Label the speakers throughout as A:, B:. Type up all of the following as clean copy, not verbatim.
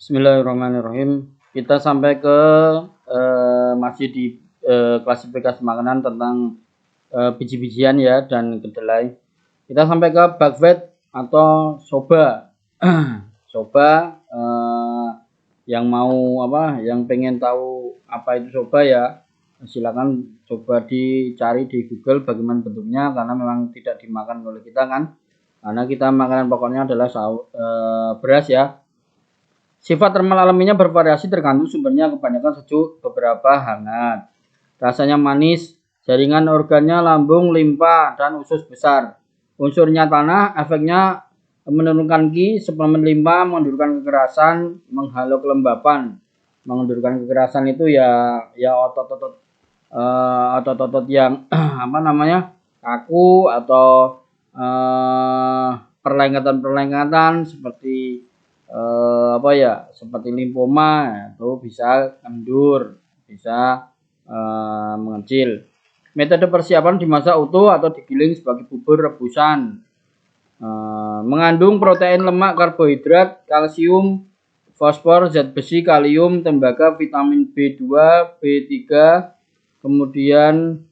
A: Bismillahirrahmanirrahim. Kita sampai ke masih di klasifikasi makanan tentang biji-bijian ya dan kedelai. Kita sampai ke buckwheat atau soba. Soba yang mau yang pengen tahu apa itu soba ya, silakan coba dicari di Google bagaimana bentuknya, karena memang tidak dimakan oleh kita kan. Karena kita makanan pokoknya adalah beras ya. Sifat termal alaminya bervariasi tergantung sumbernya, kebanyakan sejuk, beberapa hangat. Rasanya manis, jaringan organnya lambung, limpa, dan usus besar. Unsurnya tanah, efeknya menurunkan Ki, suplemen limpa, mengendurkan kekerasan, menghalau kelembapan. Mengendurkan kekerasan itu ya otot-otot yang kaku atau perlengkatan seperti seperti limfoma itu bisa kendur, bisa mengecil. Metode persiapan dimasak utuh atau digiling sebagai bubur rebusan. Mengandung protein, lemak, karbohidrat, kalsium, fosfor, zat besi, kalium, tembaga, vitamin B2, B3, kemudian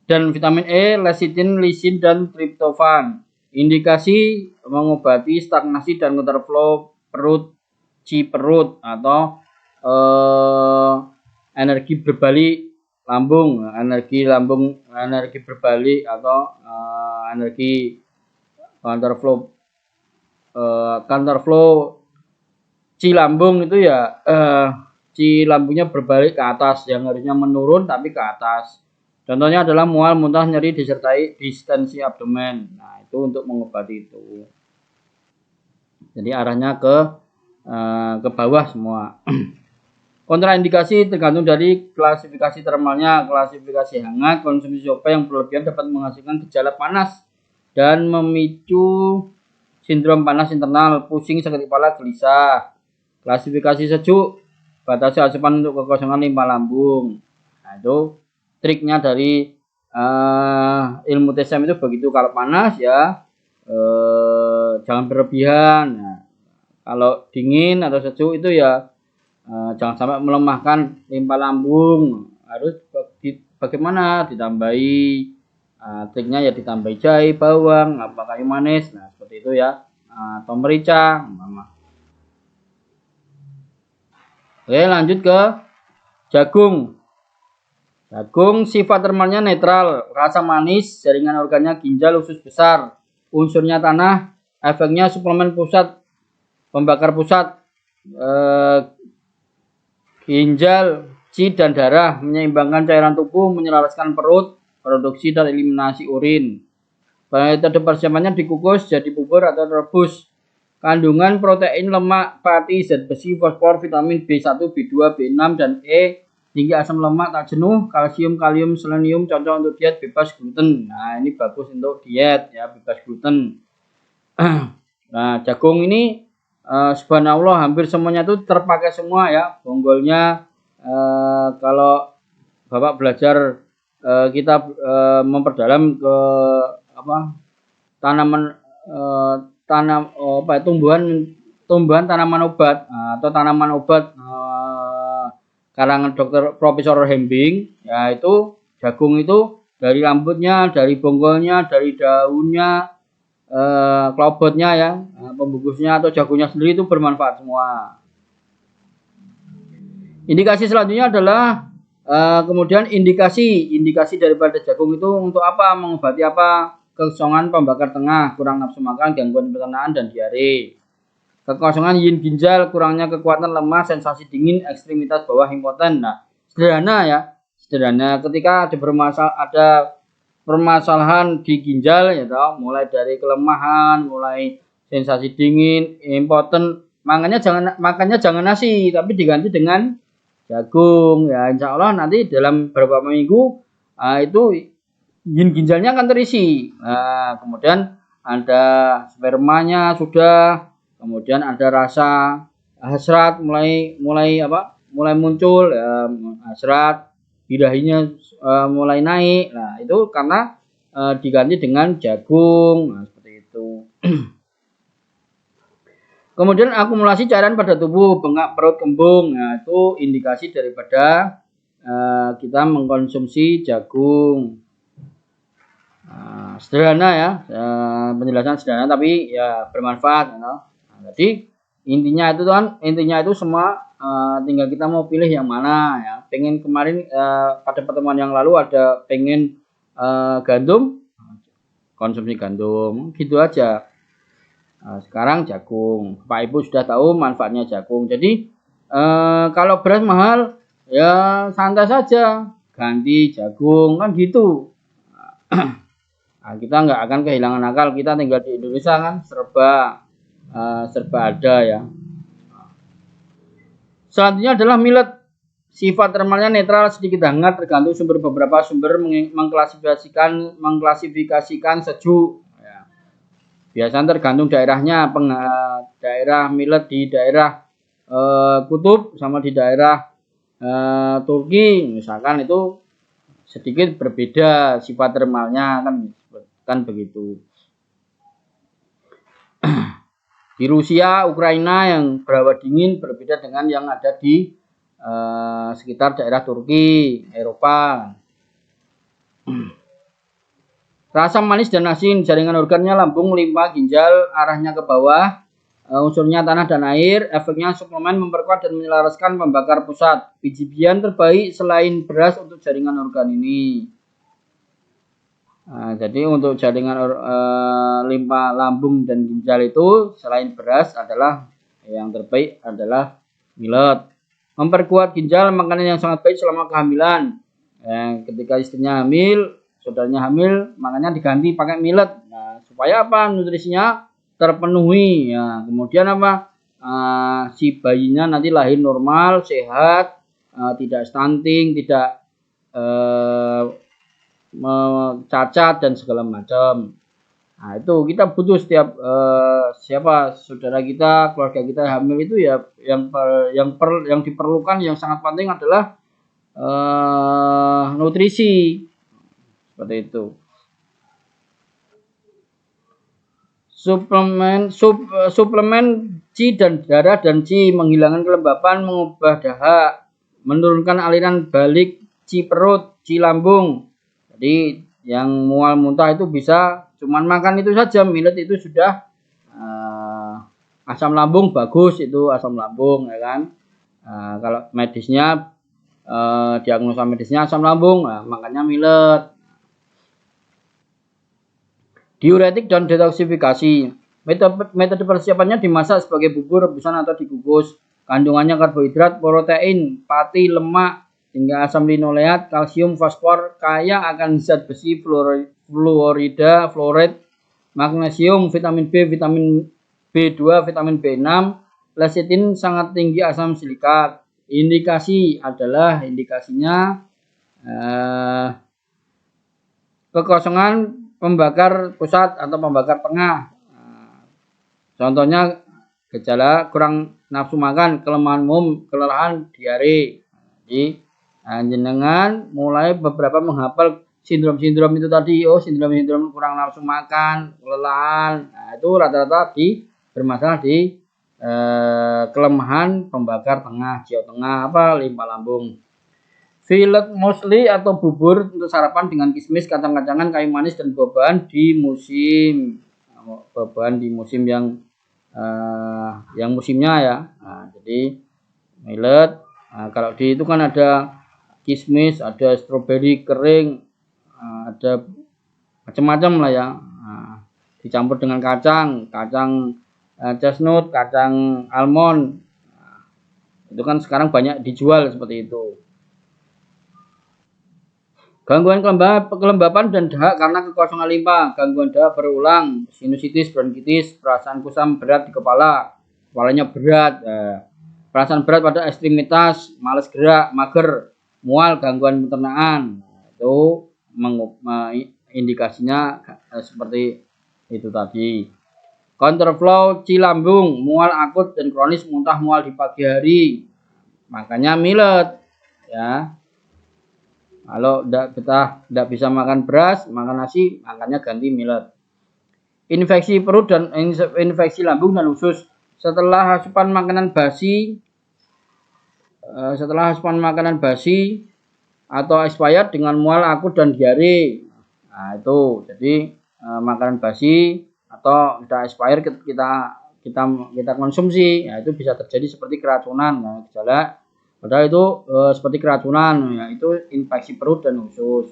A: dan vitamin E, lecitin, lisin, dan triptofan. Indikasi mengobati stagnasi dan counterflow perut, ciperut atau energi berbalik lambung, energi berbalik atau energi counterflow ci lambung itu ya, ci lambungnya berbalik ke atas, yang harusnya menurun tapi ke atas. Contohnya adalah mual, muntah, nyeri disertai distensi abdomen. Nah, itu untuk mengobati itu. Jadi arahnya ke bawah semua. Kontraindikasi tergantung dari klasifikasi termalnya. Klasifikasi hangat, konsumsi soba yang berlebihan dapat menghasilkan gejala panas dan memicu sindrom panas internal, pusing, sakit kepala, gelisah. Klasifikasi sejuk, batasi asupan untuk kekosongan limpa lambung. Nah, itu triknya dari ilmu TSM itu begitu. Kalau panas ya jangan berlebihan. Nah, kalau dingin atau sejuk itu ya jangan sampai melemahkan limpa lambung. Harus bagaimana ditambahi triknya ya, ditambahi jahe, bawang, kayu manis. Nah, seperti itu ya, atau merica. Oke, lanjut ke jagung. Jagung sifat termalnya netral, rasa manis, jaringan organnya ginjal, usus besar. Unsurnya tanah, efeknya suplemen pusat, pembakar pusat, ginjal, ci dan darah, menyeimbangkan cairan tubuh, menyelaraskan perut, produksi dan eliminasi urin. Metode persiapannya dikukus jadi bubur atau rebus. Kandungan protein, lemak, pati, zat besi, fosfor, vitamin B1, B2, B6, dan E, tinggi asam lemak, tak jenuh, kalsium, kalium, selenium, cocok untuk diet bebas gluten. Nah, ini bagus untuk diet ya, bebas gluten. Nah, jagung ini subhanallah hampir semuanya itu terpakai semua ya. Bonggolnya kalau Bapak belajar kita memperdalam ke tumbuhan tanaman obat atau tanaman obat karangan Dr. Profesor Hembing, yaitu jagung itu dari rambutnya, dari bonggolnya, dari daunnya, klobotnya ya, pembungkusnya atau jagungnya sendiri itu bermanfaat semua. Indikasi selanjutnya adalah kemudian indikasi daripada jagung itu untuk apa, mengobati apa? Kekosongan pembakar tengah, kurang nafsu makan, gangguan pencernaan, dan diare. Kekosongan yin ginjal, kurangnya kekuatan lemah, sensasi dingin, ekstremitas bawah, impoten. Nah, sederhana ya, sederhana. Ketika ada permasalahan di ginjal ya toh, mulai dari kelemahan, mulai sensasi dingin, impoten, makannya jangan nasi, tapi diganti dengan jagung ya. Insya Allah nanti dalam beberapa minggu itu yin ginjalnya akan terisi. Nah, kemudian ada spermanya sudah, kemudian ada rasa hasrat mulai muncul ya, hasrat birahinya mulai naik. Nah, itu karena diganti dengan jagung. Nah, seperti itu. Kemudian akumulasi cairan pada tubuh, bengkak perut, kembung. Nah, itu indikasi daripada kita mengkonsumsi jagung. Sederhana ya, penjelasan sederhana tapi ya bermanfaat. Nah, jadi intinya itu semua tinggal kita mau pilih yang mana ya. Pengen kemarin pada pertemuan yang lalu ada pengen gandum, konsumsi gandum, gitu aja. Nah, sekarang jagung, Pak Ibu sudah tahu manfaatnya jagung. Jadi kalau beras mahal ya santai saja, ganti jagung kan gitu. Nah, kita nggak akan kehilangan akal, kita tinggal di Indonesia kan serba ada ya. Selanjutnya adalah millet. Sifat termalnya netral, sedikit hangat, tergantung sumber. Beberapa sumber mengklasifikasikan sejuk. Ya. Biasanya tergantung daerahnya. Daerah millet di daerah kutub sama di daerah Turki, misalkan itu sedikit berbeda sifat termalnya kan begitu. Di Rusia, Ukraina yang berhawa dingin berbeda dengan yang ada di sekitar daerah Turki, Eropa. Rasa manis dan asin, jaringan organnya lambung, limpa, ginjal, arahnya ke bawah, unsurnya tanah dan air, efeknya suplemen memperkuat dan menyelaraskan pembakar pusat. Biji-bijian terbaik selain beras untuk jaringan organ ini. Nah, jadi untuk jaringan limpa, lambung dan ginjal itu selain beras adalah yang terbaik adalah millet. Memperkuat ginjal, makanan yang sangat baik selama kehamilan. Ketika istrinya hamil, saudaranya hamil, makanya diganti pakai millet. Nah, supaya apa? Nutrisinya terpenuhi. Ya, kemudian apa? Si bayinya nanti lahir normal, sehat, tidak stunting, tidak cacat dan segala macam. Nah, itu kita butuh setiap siapa saudara kita, keluarga kita hamil itu ya yang diperlukan yang sangat penting adalah nutrisi. Seperti itu. Suplemen C dan darah dan C menghilangkan kelembapan, mengubah dahak, menurunkan aliran balik C perut, C lambung. Jadi yang mual muntah itu bisa cuman makan itu saja, millet itu sudah asam lambung bagus, itu asam lambung ya kan. Kalau medisnya diagnosa medisnya asam lambung, makanya millet. Diuretik dan detoksifikasi. Metode persiapannya dimasak sebagai bubur, rebusan atau dikukus. Kandungannya karbohidrat, protein, pati, lemak, hingga asam linoleat, kalsium, fosfor, kaya akan zat besi, fluorida, fluorid, magnesium, vitamin B, vitamin B2, vitamin B6, lecitin sangat tinggi asam silikat. Indikasinya kekosongan pembakar pusat atau pembakar tengah. Contohnya gejala kurang nafsu makan, kelemahan umum, kelelahan, diare. Jadi jenengan mulai beberapa menghafal sindrom-sindrom itu tadi. Sindrom-sindrom kurang nafsu makan, kelelahan. Nah, itu rata-rata bermasalah di kelemahan pembakar tengah, jiwa tengah, limpa lambung. Fillet muesli atau bubur untuk sarapan dengan kismis, kacang-kacangan, kayu manis dan buah-buahan di musim. Buah-buahan di musim yang musimnya ya. Nah, jadi millet. Nah, kalau di itu kan ada kismis, ada stroberi kering, ada macam-macam lah ya. Nah, dicampur dengan kacang chestnut, kacang almond. Nah, itu kan sekarang banyak dijual seperti itu. Gangguan kelembapan dan dahak karena kekosongan limpa, gangguan dahak berulang, sinusitis, bronkitis, perasaan kusam berat di kepalanya berat, perasaan berat pada ekstremitas, malas gerak, mager, mual, gangguan pencernaan. Itu indikasinya seperti itu tadi. Counterflow, C lambung, mual akut dan kronis, muntah mual di pagi hari. Makanya millet ya. Kalau kita tidak bisa makan beras, makan nasi, makanya ganti millet. Infeksi perut dan infeksi lambung dan usus. setelah asupan makanan basi atau expired dengan mual akut dan diare. Nah, itu jadi makanan basi atau sudah expired kita konsumsi, ya itu bisa terjadi seperti keracunan. Nah, gejala padahal itu seperti keracunan, yaitu infeksi perut dan usus.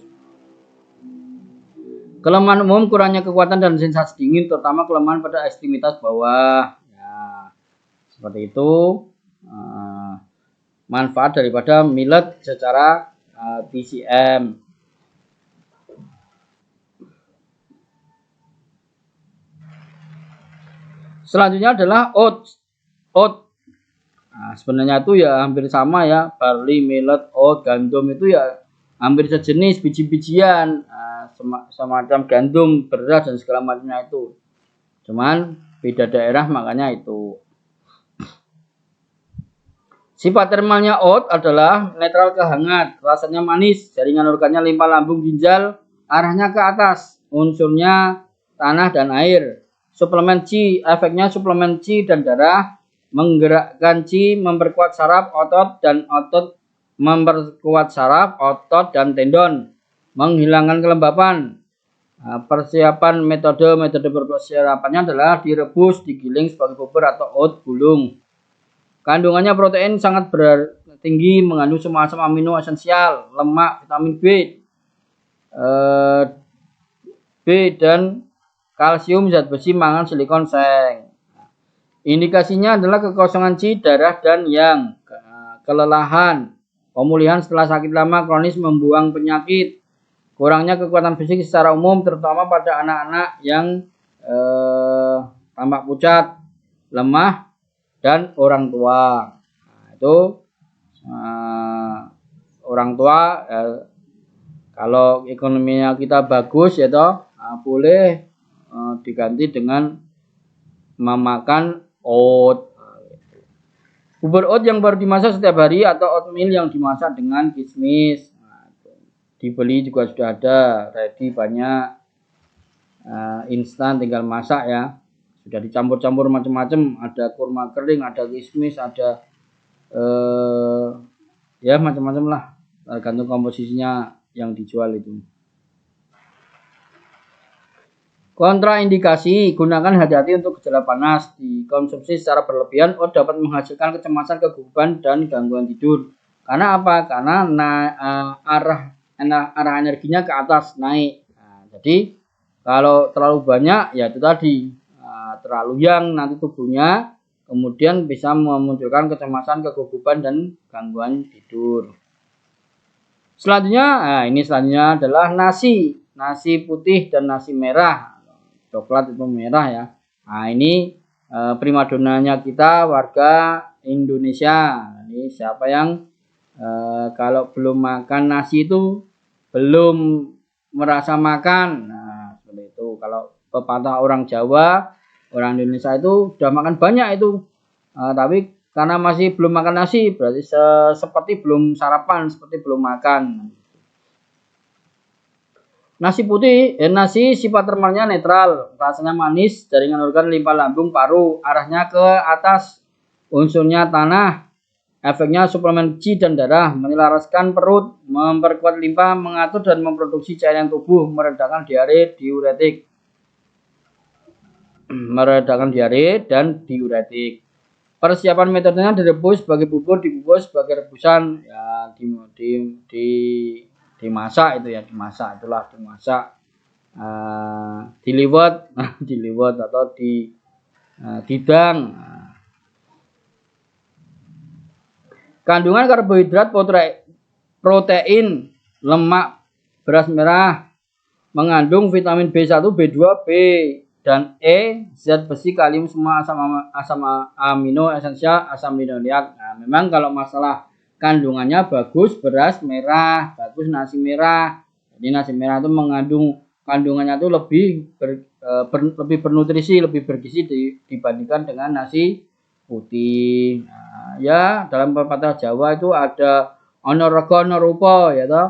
A: Kelemahan umum, kurangnya kekuatan dan sensasi dingin, terutama kelemahan pada ekstremitas bawah. Ya, seperti itu. Manfaat daripada millet secara TCM. Selanjutnya adalah oats. Nah, sebenarnya itu ya hampir sama ya, barley, millet, oat, gandum itu ya hampir sejenis, biji-bijian, semacam gandum, beras dan segala macamnya itu. Cuman beda daerah, makanya itu. Sifat termalnya oat adalah netral ke hangat, rasanya manis, jaringan organnya limpa lambung ginjal, arahnya ke atas, unsurnya tanah dan air. Suplemen C, efeknya suplemen C dan darah, menggerakkan C, memperkuat saraf, otot, dan otot memperkuat saraf, otot, dan tendon, menghilangkan kelembapan. Persiapan metode persiapannya adalah direbus, digiling sebagai bubur atau oat gulung. Kandungannya protein sangat tinggi, mengandung semua asam amino esensial, lemak, vitamin B dan kalsium, zat besi, mangan, silikon, seng. Indikasinya adalah kekosongan C, darah, dan yang kelelahan, pemulihan setelah sakit lama, kronis, membuang penyakit, kurangnya kekuatan fisik secara umum, terutama pada anak-anak yang tampak pucat, lemah, dan orang tua. Nah, itu orang tua kalau ekonominya kita bagus ya toh, boleh diganti dengan memakan oat. Bubur oat yang baru dimasak setiap hari atau oatmeal yang dimasak dengan kismis. Nah, dibeli juga sudah ada, ready banyak, instan tinggal masak ya. Sudah dicampur-campur macam-macam, ada kurma kering, ada kismis, ada ya macam-macam lah, tergantung komposisinya yang dijual itu. Kontraindikasi, gunakan hati-hati untuk gejala panas. Dikonsumsi secara berlebihan, oat dapat menghasilkan kecemasan, keguguran, dan gangguan tidur. Karena apa? Karena arah energinya ke atas, naik. Nah, jadi kalau terlalu banyak, ya itu tadi, terlalu yang nanti tubuhnya kemudian bisa memunculkan kecemasan, keguguran, dan gangguan tidur. Selanjutnya adalah nasi putih dan nasi merah. Coklat itu merah ya. Nah, ini primadonanya kita warga Indonesia. Ini siapa yang kalau belum makan nasi itu belum merasa makan. Nah, seperti itu. Kalau pepatah orang Jawa, orang Indonesia itu sudah makan banyak itu. Tapi karena masih belum makan nasi, berarti seperti belum sarapan, seperti belum makan. Nasi putih, nasi sifat termalnya netral, rasanya manis, jaringan organ limpa lambung, paru, arahnya ke atas, unsurnya tanah, efeknya suplemen C dan darah, menyelaraskan perut, memperkuat limpa, mengatur dan memproduksi cairan tubuh, meredakan diare, dan diuretik. Persiapan metodenya direbus sebagai bubur, dikukus sebagai rebusan, ya dimasak itu ya, dimasak diliwet atau didang. Kandungan karbohidrat, protein, lemak, beras merah, mengandung vitamin B1, B2, B dan E, zat besi, kalium, semua asam amino esensial, asam linoleat. Nah, memang kalau masalah kandungannya bagus beras merah, bagus nasi merah. Jadi nasi merah itu mengandung, kandungannya itu lebih bernutrisi, lebih bergizi dibandingkan dengan nasi putih. Nah, ya dalam pepatah Jawa itu ada ono rego ono rupa ya toh.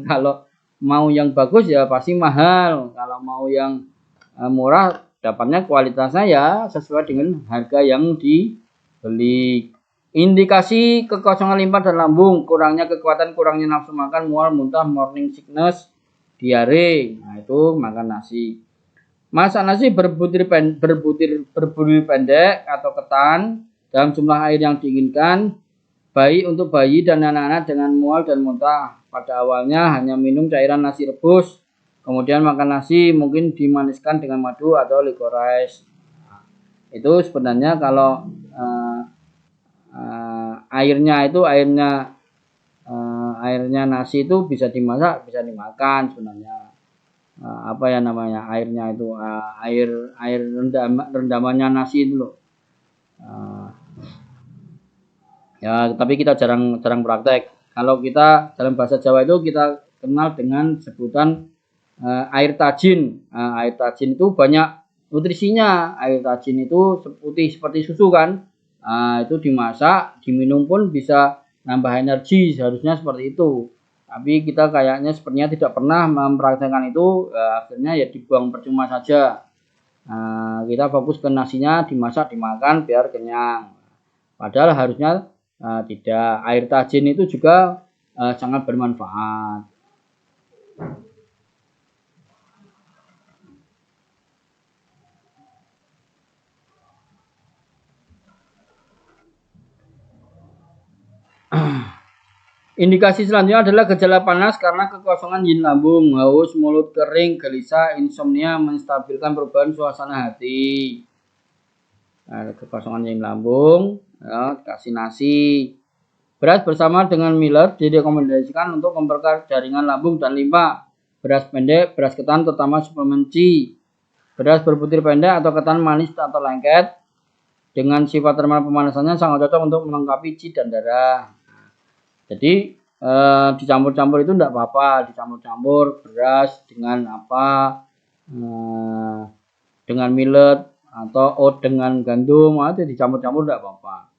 A: Kalau mau yang bagus ya pasti mahal. Kalau mau yang murah dapatnya kualitasnya ya sesuai dengan harga yang dibeli. Indikasi kekosongan limpa dan lambung, kurangnya kekuatan, kurangnya nafsu makan, mual, muntah, morning sickness, diare. Nah, itu makan nasi. Masak nasi berbutir pendek atau ketan dalam jumlah air yang diinginkan. Baik untuk bayi dan anak-anak dengan mual dan muntah. Pada awalnya hanya minum cairan nasi rebus. Kemudian makan nasi mungkin dimaniskan dengan madu atau licorice. Itu sebenarnya kalau airnya nasi itu bisa dimasak, bisa dimakan sebenarnya. Apa ya namanya airnya itu air rendamannya nasi itu loh. Ya, tapi kita jarang praktek. Kalau kita dalam bahasa Jawa itu kita kenal dengan sebutan air tajin. Air tajin itu banyak nutrisinya. Air tajin itu putih seperti susu kan. Itu dimasak, diminum pun bisa nambah energi, seharusnya seperti itu. Tapi kita kayaknya sepertinya tidak pernah mempraktekkan itu, akhirnya ya dibuang percuma saja. Kita fokus ke nasinya, dimasak, dimakan biar kenyang. Padahal harusnya tidak. Air tajin itu juga sangat bermanfaat. Indikasi selanjutnya adalah gejala panas karena kekosongan yin lambung, haus, mulut kering, gelisah, insomnia, menstabilkan perubahan suasana hati. Kekosongan yin lambung, ya, kasih nasi. Beras bersama dengan millet direkomendasikan untuk memperkuat jaringan lambung dan limpa. Beras pendek, beras ketan terutama suplemen C. Beras berbutir pendek atau ketan manis atau lengket dengan sifat termal pemanasannya sangat cocok untuk melengkapi C dan darah. Jadi dicampur-campur itu tidak apa-apa, dicampur-campur beras dengan apa, dengan millet atau oat dengan gandum, itu dicampur-campur tidak apa-apa.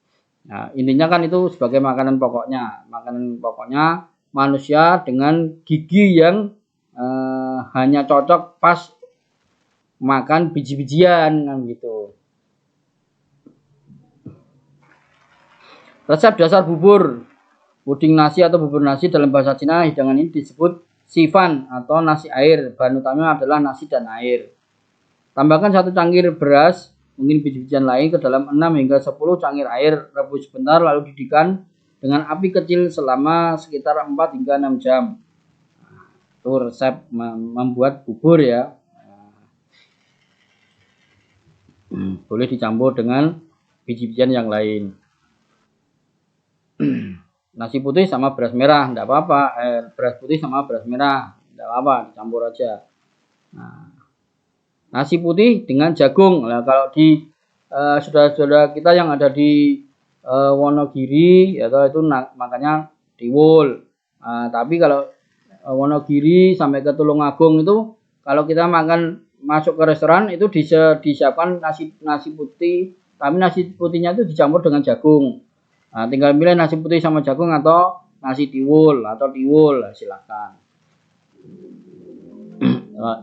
A: Nah, intinya kan itu sebagai makanan pokoknya manusia dengan gigi yang hanya cocok pas makan biji-bijian kan gitu. Resep dasar bubur puding nasi atau bubur nasi dalam bahasa Cina, hidangan ini disebut sifan atau nasi air. Bahan utamanya adalah nasi dan air. Tambahkan 1 cangkir beras, mungkin biji-bijian lain ke dalam 6 hingga 10 cangkir air. Rebus sebentar lalu dididihkan dengan api kecil selama sekitar 4 hingga 6 jam. Itu resep membuat bubur ya. Boleh dicampur dengan biji-bijian yang lain. Nasi putih sama beras merah, tidak apa-apa. Beras putih sama beras merah, tidak apa-apa, dicampur aja. Nasi putih dengan jagung. Nah, kalau di saudara-saudara kita yang ada di Wonogiri, atau itu makanya tiwul. Tapi kalau Wonogiri sampai ke Tulungagung itu, kalau kita masuk ke restoran itu disiapkan nasi putih, tapi nasi putihnya itu dicampur dengan jagung. Tinggal pilih nasi putih sama jagung atau nasi tiwul atau tiwul, silakan.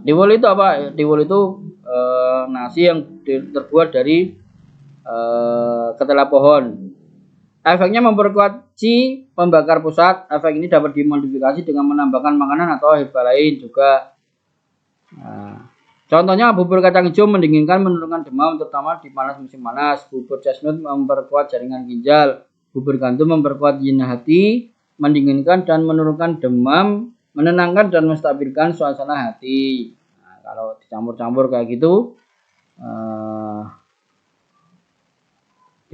A: Tiwul itu apa? Tiwul itu nasi yang terbuat dari ketela pohon. Efeknya memperkuat Qi pembakar pusat. Efek ini dapat dimodifikasi dengan menambahkan makanan atau herbal lain juga. Contohnya bubur kacang hijau mendinginkan, menurunkan demam terutama di musim panas. Bubur chestnut memperkuat jaringan ginjal. Bubur gandum memperkuat yin hati, mendinginkan dan menurunkan demam, menenangkan dan menstabilkan suasana hati. Nah, kalau dicampur-campur kayak gitu,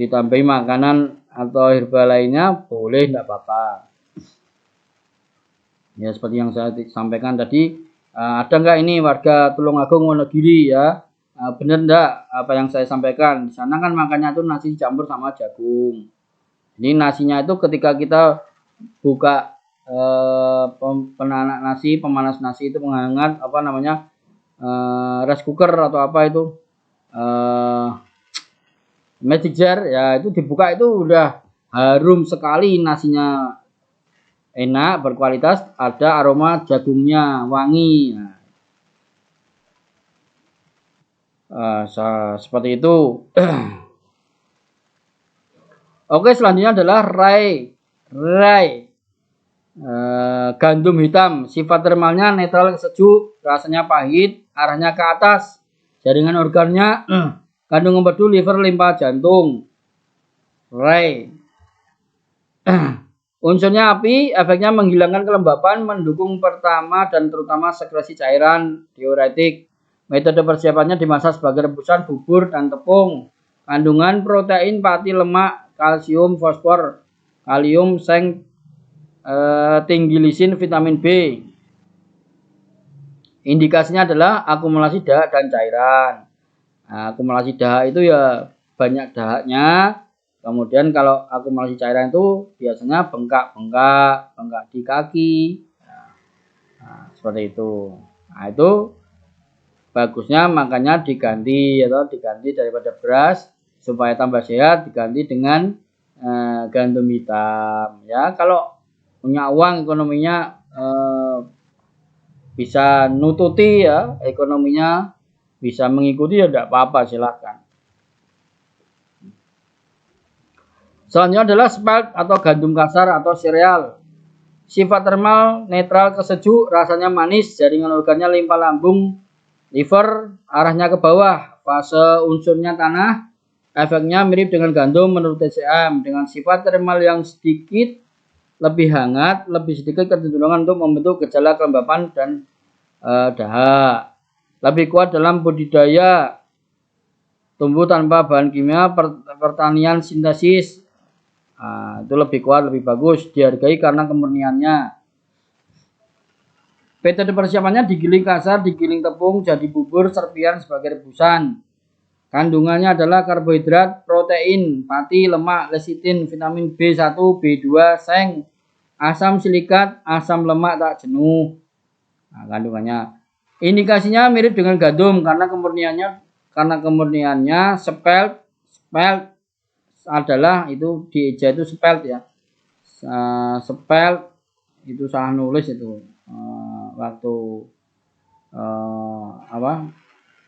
A: ditambahi makanan atau herbal lainnya boleh, tidak apa-apa. Ya seperti yang saya sampaikan tadi, ada nggak ini warga Tulungagung Wonogiri ya? Benar enggak apa yang saya sampaikan? Di sana kan makannya tuh nasi dicampur sama jagung. Jadi nasinya itu ketika kita buka pemanas nasi itu menghangat rice cooker atau apa itu magic jar ya, itu dibuka itu udah harum sekali, nasinya enak, berkualitas, ada aroma jagungnya wangi. Seperti itu. Oke, selanjutnya adalah rai. Gandum hitam, sifat termalnya netral sejuk, rasanya pahit, arahnya ke atas. Jaringan organnya kandung empedu, liver, limpa, jantung. Rai. Unsurnya api, efeknya menghilangkan kelembapan, mendukung pertama dan terutama sekresi cairan, diuretik. Metode persiapannya dimasak sebagai rebusan bubur dan tepung. Kandungan protein, pati, lemak, kalsium, fosfor, kalium, seng, tinggi lisin, vitamin B. Indikasinya adalah akumulasi dahak dan cairan. Nah, akumulasi dahak itu ya banyak dahaknya. Kemudian kalau akumulasi cairan itu biasanya bengkak di kaki. Nah, seperti itu. Nah, itu bagusnya makanya diganti daripada beras supaya tambah sehat, diganti dengan gandum hitam. Ya, kalau punya uang ekonominya bisa nututi ya, ekonominya bisa mengikuti ya tidak apa-apa, silahkan. Selanjutnya adalah spelt atau gandum kasar atau sereal. Sifat termal netral ke sejuk, rasanya manis, jaringan organnya limpa, lambung, liver, arahnya ke bawah. Fase unsurnya tanah, efeknya mirip dengan gandum menurut TCM, dengan sifat termal yang sedikit lebih hangat, lebih sedikit kecenderungan untuk membentuk gejala kelembapan dan dahak. Lebih kuat dalam budidaya, tumbuh tanpa bahan kimia, pertanian sintesis. Nah, itu lebih kuat, lebih bagus, dihargai karena kemurniannya. Metode persiapannya digiling kasar, digiling tepung, jadi bubur, serpihan sebagai rebusan. Kandungannya adalah karbohidrat, protein, pati, lemak, lecitin, vitamin B1, B2, seng, asam silikat, asam lemak tak jenuh. Nah, kandungannya. Indikasinya mirip dengan gandum karena kemurniannya spelt adalah itu di eja itu spelt ya. Spelt itu salah nulis itu waktu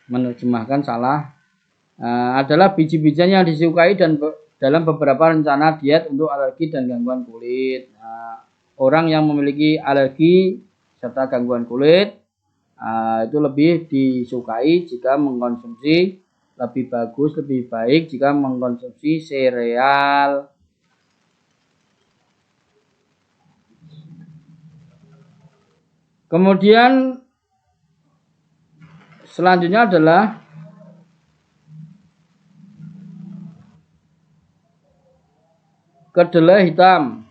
A: menerjemahkan salah. Adalah biji-bijian yang disukai dan dalam beberapa rencana diet untuk alergi dan gangguan kulit. Orang yang memiliki alergi serta gangguan kulit itu lebih disukai jika mengkonsumsi, lebih bagus, lebih baik jika mengkonsumsi sereal. Kemudian selanjutnya adalah kedelai hitam.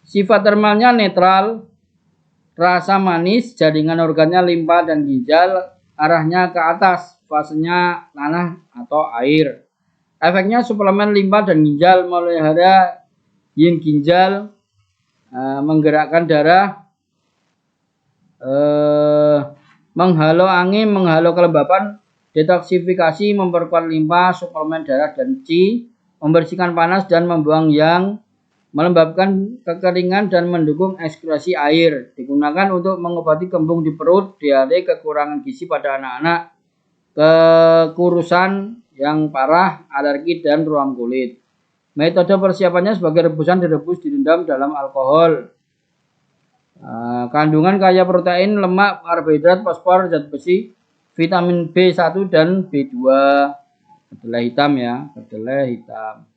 A: Sifat termalnya netral, rasa manis, jaringan organnya limpa dan ginjal, arahnya ke atas, fasenya tanah atau air. Efeknya suplemen limpa dan ginjal, melihara yin ginjal, menggerakkan darah, menghalau angin, menghalau kelembapan, detoksifikasi, memperkuat limpa, suplemen darah dan qi, membersihkan panas dan membuang yang, melembabkan kekeringan dan mendukung ekskresi air. Digunakan untuk mengobati kembung di perut, diare, kekurangan gizi pada anak-anak, kekurusan yang parah, alergi dan ruam kulit. Metode persiapannya sebagai rebusan, direbus, direndam dalam alkohol. Kandungan kaya protein, lemak, karbohidrat, fosfor, zat besi, vitamin B1 dan B2. Kedelai hitam ya, kedelai hitam.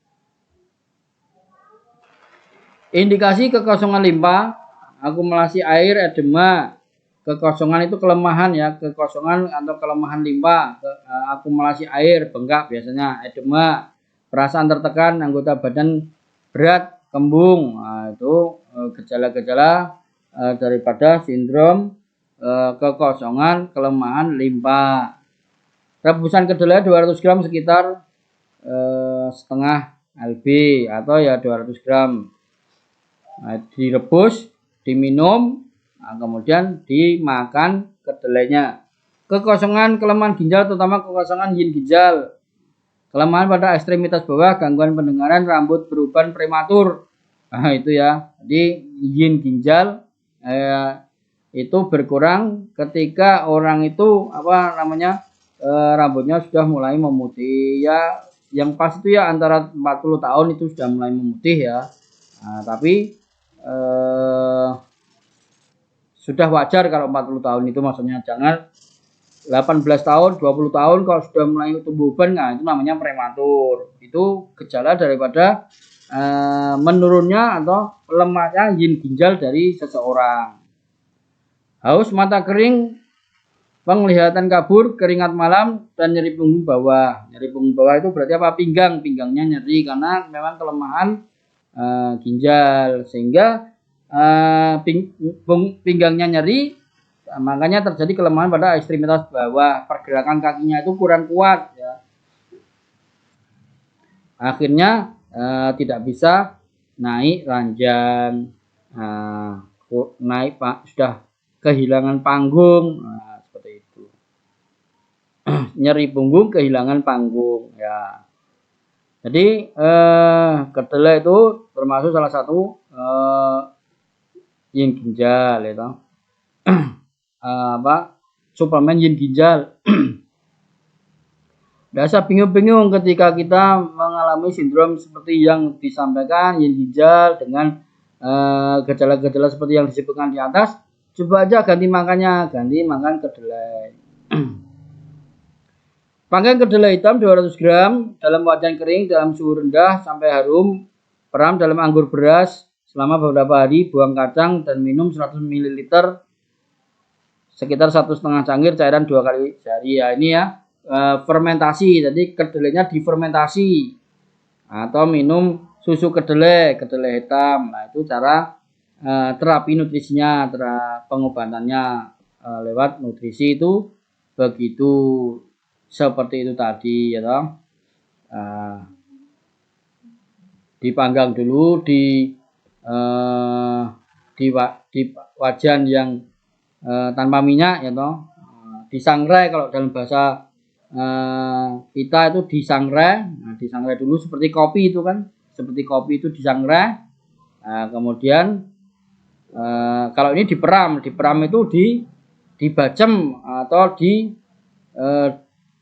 A: Indikasi kekosongan limpa, akumulasi air, edema. Kekosongan itu kelemahan ya, kekosongan atau kelemahan limpa, akumulasi air, bengkak biasanya, edema, perasaan tertekan, anggota badan berat, kembung. Nah, itu gejala-gejala daripada sindrom kekosongan kelemahan limpa. Rebusan kedelai 200 gram sekitar setengah lb atau ya 200 gram. Nah, direbus, diminum, nah, kemudian dimakan kedelainya. Kekosongan kelemahan ginjal, terutama kekosongan yin ginjal, kelemahan pada ekstremitas bawah, gangguan pendengaran, rambut beruban prematur. Nah, itu ya. Jadi yin ginjal itu berkurang ketika orang itu rambutnya sudah mulai memutih ya, yang pas itu ya antara 40 tahun itu sudah mulai memutih ya. Nah, tapi sudah wajar kalau 40 tahun itu, maksudnya jangan 18 tahun, 20 tahun kalau sudah mulai tumbuh uban, nah itu namanya prematur. Itu gejala daripada menurunnya atau lemahnya yin ginjal dari seseorang. Haus, mata kering, penglihatan kabur, keringat malam, dan nyeri punggung bawah. Nyeri punggung bawah itu berarti apa? Pinggangnya nyeri karena memang kelemahan ginjal, sehingga pinggangnya nyeri, makanya terjadi kelemahan pada ekstremitas bawah, pergerakan kakinya itu kurang kuat ya. Akhirnya tidak bisa naik ranjang, naik sudah kehilangan panggung, seperti itu. Nyeri punggung, kehilangan panggung ya. Jadi kedelai itu termasuk salah satu yin ginjal itu. Suplemen yin ginjal. Biasa bingung-bingung ketika kita mengalami sindrom seperti yang disampaikan yin ginjal dengan gejala-gejala seperti yang disebutkan di atas. Coba aja ganti makan kedelai. Panggang kedelai hitam 200 gram dalam wajan kering dalam suhu rendah sampai harum. Peram dalam anggur beras selama beberapa hari. Buang kacang dan minum 100 ml sekitar 1,5 cangkir cairan 2 kali sehari ya. Ini ya fermentasi, jadi kedelainya difermentasi atau minum susu kedelai hitam. Nah itu cara terapi nutrisinya, pengobatannya lewat nutrisi itu begitu, seperti itu tadi ya toh. Dipanggang dulu di wajan yang tanpa minyak ya toh, disangrai kalau dalam bahasa kita itu disangrai. Nah, disangrai dulu seperti kopi itu kan, seperti kopi itu disangrai. Nah, kemudian kalau ini diperam itu dibacem atau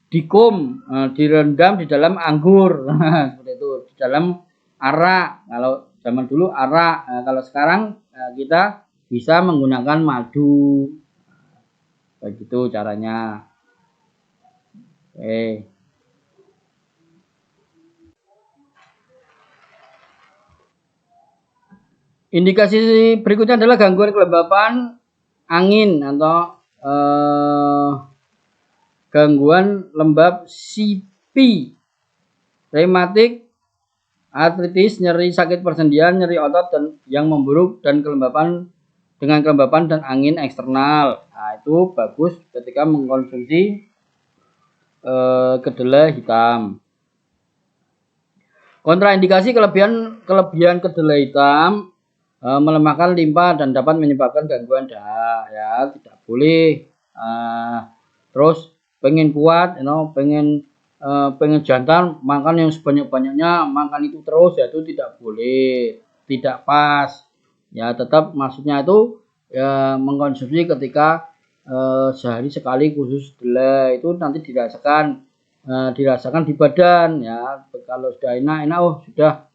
A: dikum, direndam di dalam anggur. Seperti itu, di dalam arak. Kalau zaman dulu arak, kalau sekarang kita bisa menggunakan madu. Begitu caranya. Oke. Indikasi berikutnya adalah gangguan kelembapan angin atau gangguan lembab sipi, rematik, artritis, nyeri sakit persendian, nyeri otot dan yang memburuk, dan kelembapan dan angin eksternal. Nah, itu bagus ketika mengkonsumsi kedelai hitam. Kontraindikasi kelebihan kedelai hitam melemahkan limpa dan dapat menyebabkan gangguan dahak ya, tidak boleh. Terus pengen kuat, pengen jantan, makan yang sebanyak-banyaknya, makan itu terus ya, itu tidak boleh, tidak pas ya. Tetap maksudnya itu ya, mengkonsumsi ketika sehari sekali khusus kedelai itu nanti dirasakan di badan ya. Kalau sudah enak oh sudah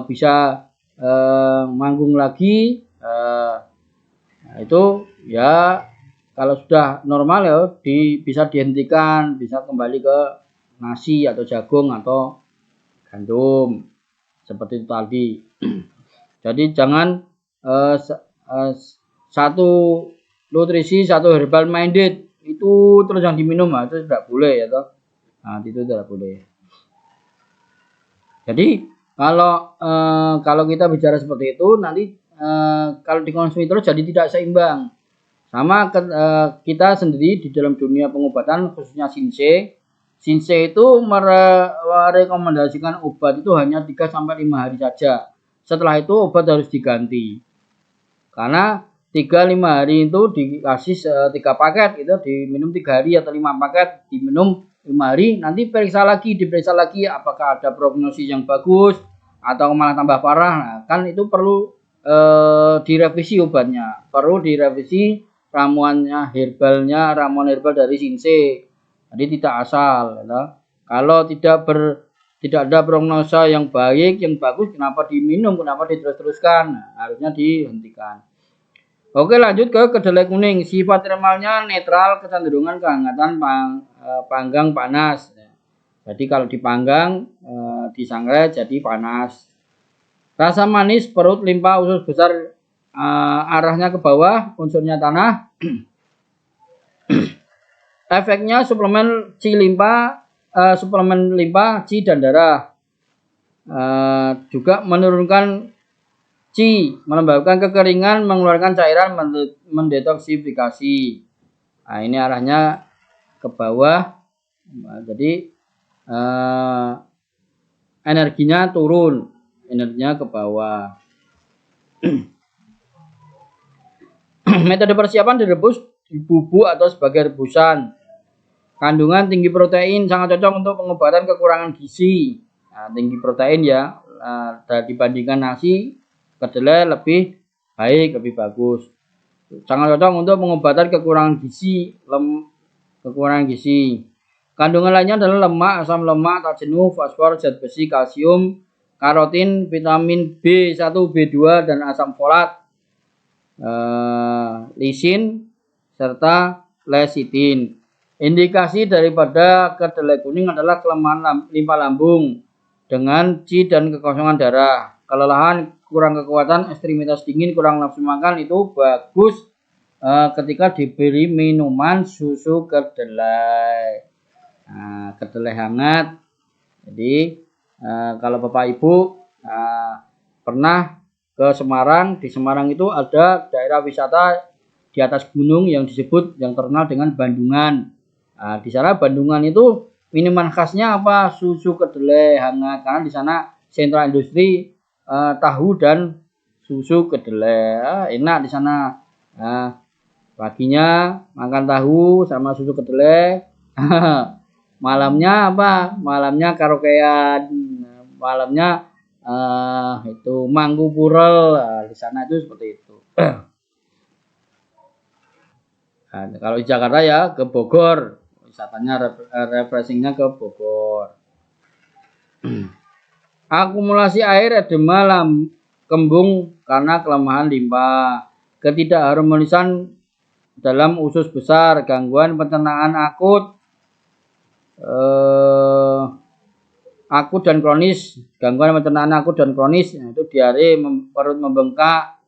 A: bisa manggung lagi, itu ya. Kalau sudah normal ya bisa dihentikan, bisa kembali ke nasi atau jagung atau gandum seperti itu tadi. Jadi jangan satu nutrisi, satu herbal minded itu terus yang diminum, itu tidak boleh ya toh. Nah, itu tidak boleh. Jadi kalau kita bicara seperti itu nanti kalau dikonsumsi terus jadi tidak seimbang. Sama kita sendiri di dalam dunia pengobatan, khususnya Shinsei itu merekomendasikan obat itu hanya 3-5 hari saja. Setelah itu obat harus diganti. Karena 3-5 hari itu dikasih 3 paket, itu diminum 3 hari atau 5 paket diminum 5 hari, nanti diperiksa lagi apakah ada prognosis yang bagus atau malah tambah parah. Nah, kan itu perlu direvisi obatnya, perlu direvisi ramuan herbal dari Shinsei. Jadi tidak asal. Ya. Kalau tidak ada prognosa yang baik, yang bagus, kenapa diminum, kenapa diterus-teruskan? Nah, harusnya dihentikan. Oke, lanjut ke kedelai kuning. Sifat termalnya netral, kecenderungan kehangatan panggang panas. Jadi kalau dipanggang, disangrai jadi panas. Rasa manis, perut, limpa, usus besar, arahnya ke bawah, unsurnya tanah. Efeknya suplemen limpa, C dan darah. Juga menurunkan C, menyebabkan kekeringan, mengeluarkan cairan, mendetoksifikasi. Nah, ini arahnya ke bawah. Nah, jadi energinya turun, energinya ke bawah. Metode persiapan direbus, bubuk atau sebagai rebusan. Kandungan tinggi protein sangat cocok untuk pengobatan kekurangan gizi. Nah, tinggi protein ya, dibandingkan nasi, kedelai lebih baik, lebih bagus. Sangat cocok untuk pengobatan kekurangan gizi, Kandungan lainnya adalah lemak, asam lemak, tak jenuh, fosfor, zat besi, kalsium, karotin, vitamin B1, B2, dan asam folat, lisin, serta lecitin. Indikasi daripada kedelai kuning adalah kelemahan limpa lambung dengan C dan kekosongan darah. Kelelahan, kurang kekuatan, ekstremitas dingin, kurang nafsu makan itu bagus ketika diberi minuman susu kedelai. Nah, kedelai hangat. Jadi kalau Bapak Ibu pernah ke Semarang, di Semarang itu ada daerah wisata di atas gunung yang disebut yang terkenal dengan Bandungan. Nah, di sana Bandungan itu minuman khasnya apa? Susu kedelai hangat, karena di sana sentra industri tahu dan susu kedelai. Enak di sana. Nah, paginya makan tahu sama susu kedelai. Malamnya apa? Malamnya karaokean. Malamnya itu manggu purel. Nah, di sana itu seperti itu. Nah, kalau di Jakarta ya ke Bogor. Wisatanya refreshingnya ke Bogor. Akumulasi air, edema kembung karena kelemahan limpa, ketidakharmonisan dalam usus besar, gangguan pencernaan akut dan kronis, gangguan pencernaan akut dan kronis, itu diare, perut membengkak,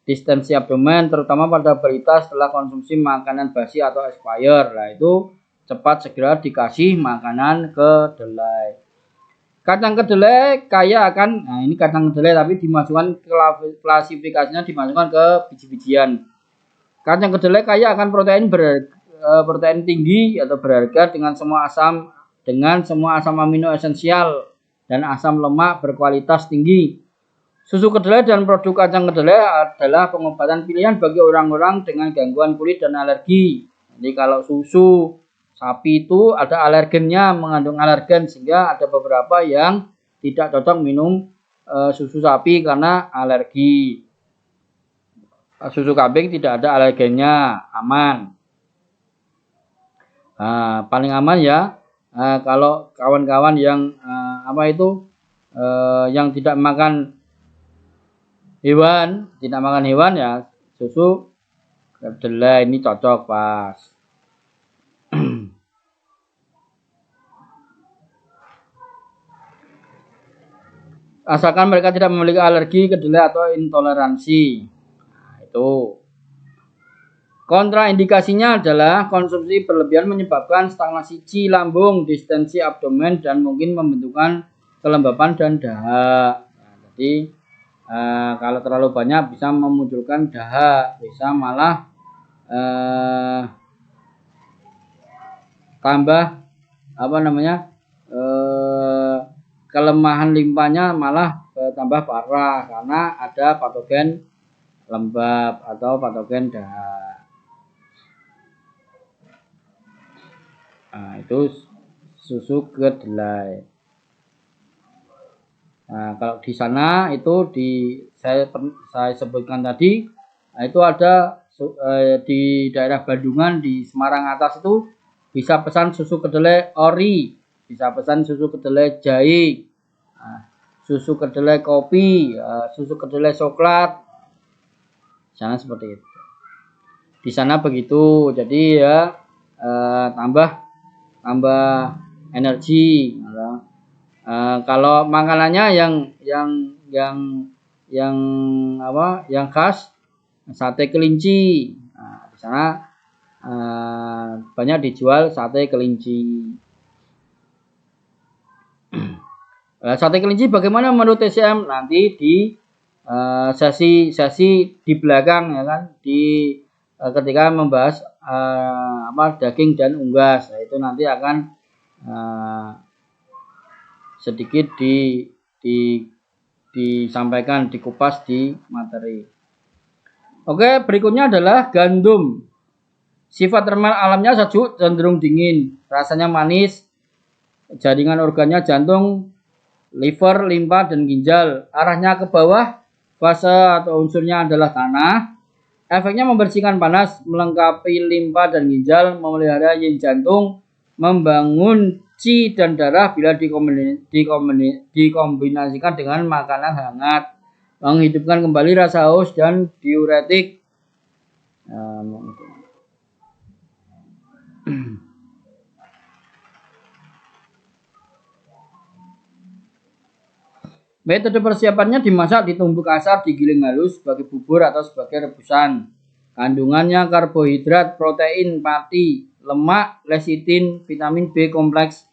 A: distensi abdomen, terutama pada balita setelah konsumsi makanan basi atau expired. Nah, itu cepat segera dikasih makanan kedelai. Kacang kedelai kaya akan, nah ini kacang kedelai tapi dimasukkan klasifikasinya dimasukkan ke biji-bijian. Kacang kedelai kaya akan protein tinggi atau berharga dengan semua asam amino esensial dan asam lemak berkualitas tinggi. Susu kedelai dan produk kacang kedelai adalah pengobatan pilihan bagi orang-orang dengan gangguan kulit dan alergi. Jadi kalau susu sapi itu ada alergennya, mengandung alergen, sehingga ada beberapa yang tidak cocok minum susu sapi karena alergi. Susu kambing tidak ada alergennya, aman. Nah, paling aman ya kalau kawan-kawan yang yang tidak makan hewan ya, susu kedelai ini cocok pas. Asalkan mereka tidak memiliki alergi kedelai atau intoleransi. Nah, itu. Kontraindikasinya adalah konsumsi berlebihan menyebabkan stagnasi C lambung, distensi abdomen, dan mungkin membentukkan kelembapan dan dahak. Nah, jadi kalau terlalu banyak bisa memunculkan dahak, bisa malah tambah kelemahan limpanya malah tambah parah karena ada patogen lembab atau patogen dahak. Nah, itu susu kedelai. Nah, kalau di sana itu saya sebutkan tadi, nah itu ada di daerah Bandungan di Semarang atas itu bisa pesan susu kedelai ori, bisa pesan susu kedelai jahe, susu kedelai kopi, susu kedelai coklat. Sana seperti itu. Di sana begitu. Jadi ya tambah energi. Kalau makanannya yang khas sate kelinci. Nah, di sana banyak dijual sate kelinci. Sate kelinci bagaimana menurut TCM? Nanti di sesi di belakang ya kan, ketika membahas daging dan unggas. Nah, itu nanti akan sedikit disampaikan, dikupas di materi. Oke, berikutnya adalah gandum. Sifat termal alamnya sejuk, cenderung dingin, rasanya manis, jaringan organnya jantung, liver, limpa, dan ginjal. Arahnya ke bawah, fase atau unsurnya adalah tanah. Efeknya membersihkan panas, melengkapi limpa dan ginjal, memelihara yin jantung, membangun qi dan darah bila dikombinasikan dengan makanan hangat, menghidupkan kembali rasa haus dan diuretik. Metode persiapannya dimasak, ditumbuk kasar, digiling halus sebagai bubur atau sebagai rebusan. Kandungannya karbohidrat, protein, pati, lemak, lecitin, vitamin B kompleks,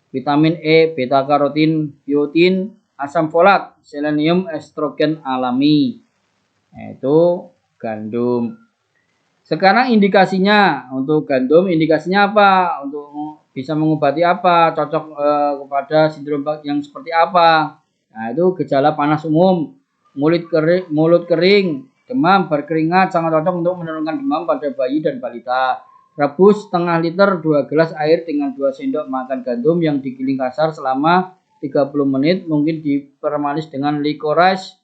A: vitamin E, beta karotin, biotin, asam folat, selenium, estrogen alami. Itu gandum. Sekarang indikasinya untuk gandum, indikasinya apa? Untuk bisa mengobati apa? Cocok kepada sindrom yang seperti apa? Nah, itu gejala panas umum, mulut kering, demam, berkeringat, sangat cocok untuk menurunkan demam pada bayi dan balita. Rebus setengah liter 2 gelas air dengan 2 sendok makan gandum yang digiling kasar selama 30 menit, mungkin dipermanis dengan licorice,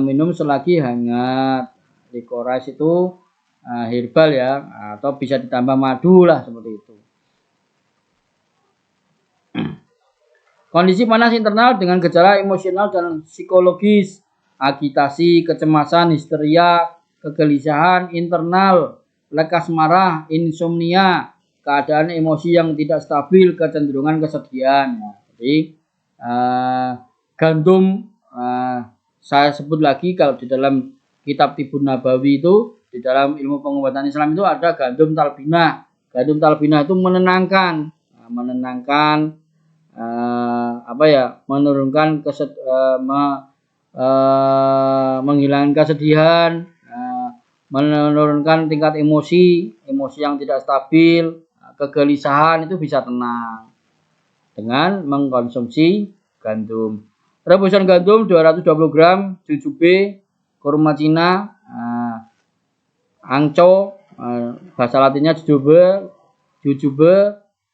A: minum selagi hangat. Licorice itu herbal ya, atau bisa ditambah madu lah seperti itu. Kondisi panas internal dengan gejala emosional dan psikologis, agitasi, kecemasan, histeria, kegelisahan internal, lekas marah, insomnia, keadaan emosi yang tidak stabil, kecenderungan kesedihan. Nah, jadi gandum saya sebut lagi, kalau di dalam kitab Tibun Nabawi itu, di dalam ilmu pengobatan Islam itu ada gandum talbinah. Gandum talbinah itu menenangkan, menurunkan menghilangkan kesedihan, menurunkan tingkat emosi yang tidak stabil, kegelisahan, itu bisa tenang dengan mengkonsumsi gandum. Rebusan gandum 220 gram, jujube, kurma cina, angco, bahasa latinnya jujube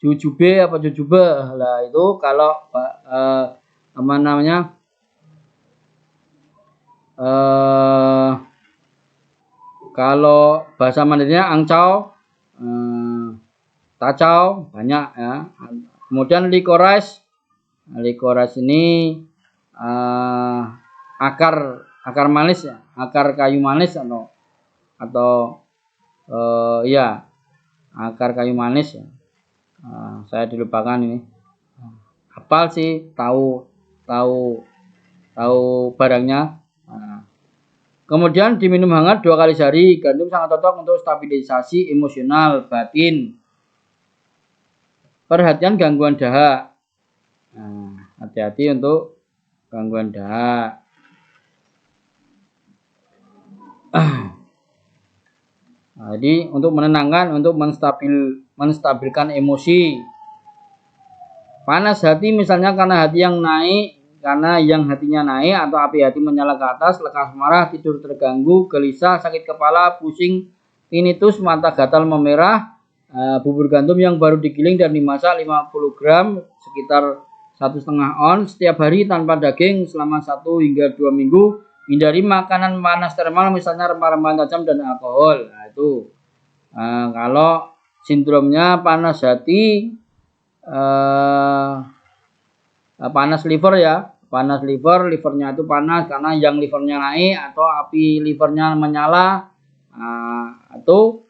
A: apa jujube lah, itu kalau kalau bahasa Mandarinnya angcau, tacau, banyak ya. Kemudian licorice ini akar manis ya, akar kayu manis atau akar kayu manis ya. Saya dilupakan ini. Hafal sih, tahu barangnya. Kemudian diminum hangat 2 kali sehari. Gandum sangat cocok untuk stabilisasi emosional batin. Perhatian gangguan dahak. Hati-hati untuk gangguan dahak. Jadi untuk menenangkan, untuk menstabilkan emosi. Panas hati misalnya karena yang hatinya naik atau api hati menyala ke atas, lekas marah, tidur terganggu, gelisah, sakit kepala, pusing, tinnitus, mata gatal memerah. Bubur gandum yang baru digiling dan dimasak 50 gram sekitar 1,5 ons setiap hari tanpa daging selama 1 hingga 2 minggu. Hindari makanan panas termal misalnya rempah-rempah tajam dan alkohol. Nah, itu kalau sindromnya panas hati, panas liver ya, panas liver, livernya itu panas karena yang livernya naik atau api livernya menyala, atau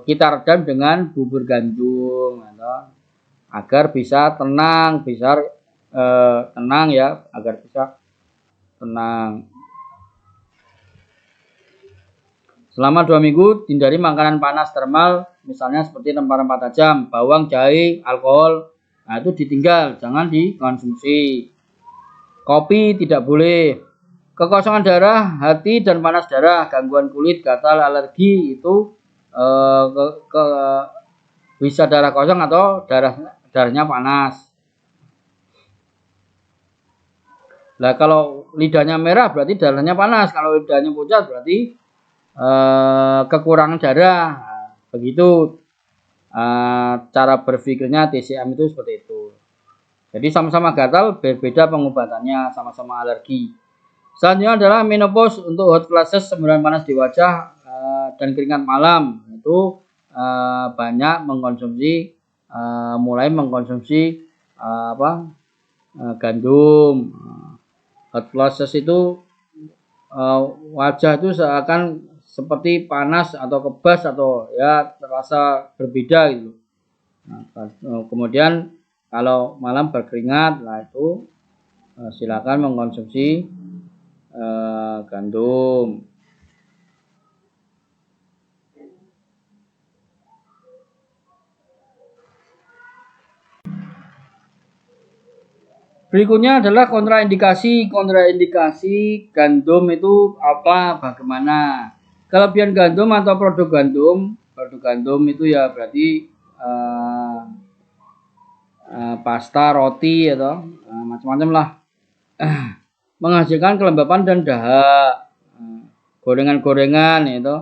A: kita redam dengan bubur gandum atau agar bisa tenang, bisa tenang ya, agar bisa tenang. Selama 2 minggu hindari makanan panas termal, misalnya seperti rempah-rempah tajam, bawang, jahe, alkohol. Nah, itu ditinggal, jangan dikonsumsi. Kopi tidak boleh. Kekosongan darah, hati dan panas darah, gangguan kulit, gatal, alergi itu bisa darah kosong atau darahnya panas. Nah, kalau lidahnya merah berarti darahnya panas, kalau lidahnya pucat berarti kekurangan darah. Begitu cara berpikirnya TCM itu seperti itu. Jadi sama-sama gatal, berbeda pengobatannya, sama-sama alergi. Selanjutnya adalah menopause untuk hot flashes, semburan panas di wajah dan keringat malam. Itu banyak mengkonsumsi, mulai mengkonsumsi gandum. Hot flashes itu wajah itu seakan seperti panas atau kebas atau ya terasa berbeda gitu. Nah, kemudian kalau malam berkeringat, nah itu silakan mengkonsumsi gandum. Berikutnya adalah kontraindikasi. Kontraindikasi gandum itu apa, bagaimana? Kelebihan gandum atau produk gandum itu ya berarti pasta, roti atau macam-macam lah. Menghasilkan kelembapan dan dahak. Gorengan-gorengan itu